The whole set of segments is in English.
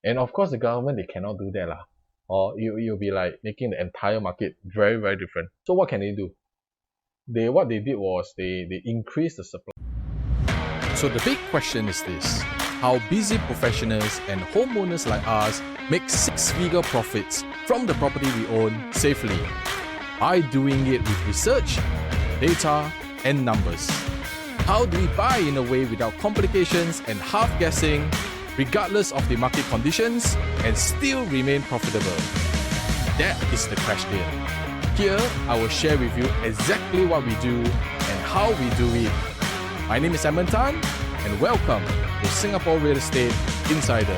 And of course, the government, they cannot do that lah. Or you'll be like making the entire market very, very different. So what can they do? What they did was they increased the supply. So the big question is this: how busy professionals and homeowners like us make six-figure profits from the property we own safely by doing it with research, data, and numbers. How do we buy in a way without complications and half-guessing, regardless of the market conditions, and still remain profitable? That is the question. Here, I will share with you exactly what we do and how we do it. My name is Edmund Tan, and welcome to Singapore Real Estate Insider.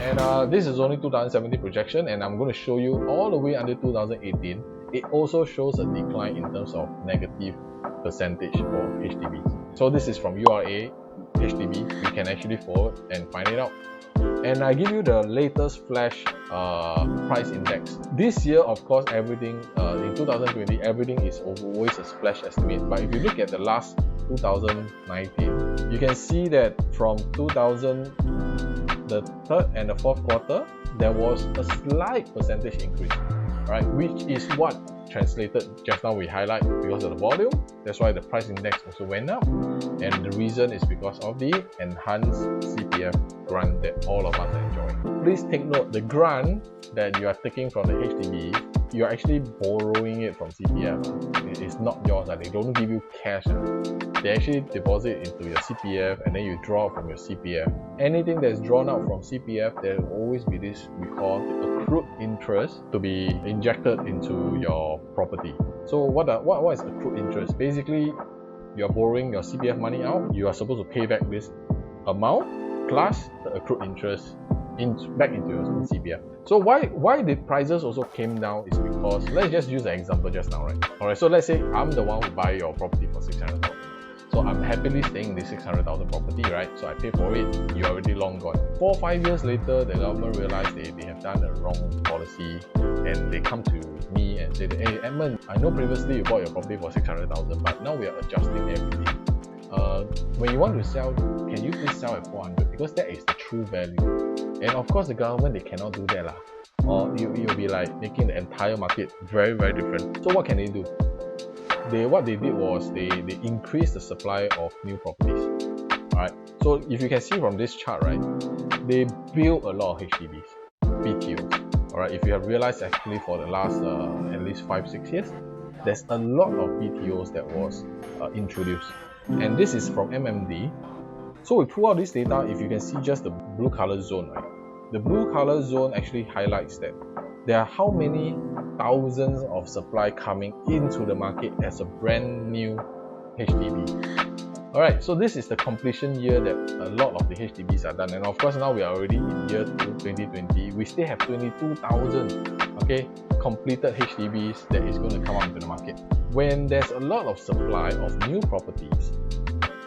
And this is only 2017 projection, and I'm going to show you all the way until 2018. It also shows a decline in terms of negative percentage for HDBs. So this is from URA, HDB. You can actually forward and find it out. And I give you the latest flash price index. This year, of course, everything in 2020, everything is always a flash estimate. But if you look at the last 2019, you can see that from the third and the fourth quarter, there was a slight percentage increase, right? Which is what translated just now we highlight because of the volume. That's why the price index also went up, and the reason is because of the enhanced CPF grant that all of us are enjoying. Please take note, the grant that you are taking from the HDB, you are actually borrowing it from CPF. It is not yours. They don't give you cash. They actually deposit into your CPF and then you draw from your CPF. Anything that's drawn out from CPF, there will always be this we call the accrued interest to be injected into your property. So what is accrued interest? Basically, you're borrowing your CPF money out, you are supposed to pay back this amount plus the accrued interest back into your CPF. So why the prices also came down is because, let's just use an example just now, right? Alright, so let's say I'm the one who buy your property for 600,000. So I'm happily staying in this 600,000 property, right? So I pay for it, you're already long gone. 4 or 5 years later, the government realized they have done the wrong policy, and they come to me and say, hey Edmund, I know previously you bought your property for 600,000, but now we are adjusting everything. When you want to sell, can you please sell at 400? Because that is the true value. And of course, the government, they cannot do that lah. Or you'll be like making the entire market very, very different. So what can they do? What they did was they increased the supply of new properties. Alright, so if you can see from this chart, right, they built a lot of HDBs, BTOs. Alright, if you have realized actually for the last at least 5-6 years, there's a lot of BTOs that was introduced. And this is from MMD. So we pull out this data. If you can see just the blue color zone, right? The blue color zone actually highlights that there are how many thousands of supply coming into the market as a brand new HDB. Alright, so this is the completion year that a lot of the HDBs are done. And of course, now we are already in year 2, 2020. We still have 22,000 completed HDBs that is going to come out into the market. When there's a lot of supply of new properties,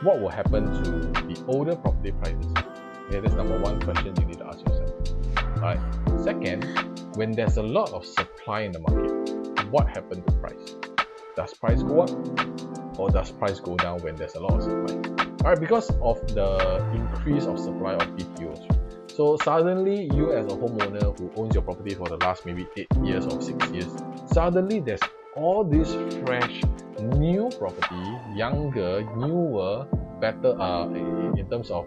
what will happen to the older property prices? Okay, that's number one question you need to ask yourself. Alright. Second, when there's a lot of supply in the market, what happens to price? Does price go up or does price go down when there's a lot of supply? Alright, because of the increase of supply of BTOs. So suddenly, you as a homeowner who owns your property for the last maybe 8 years or 6 years, suddenly there's all this fresh, new property, younger, newer, better in terms of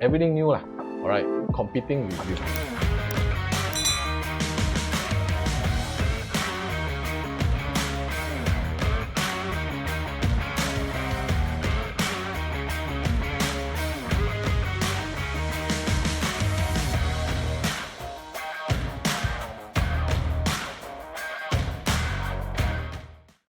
everything new lah. Alright, competing with you.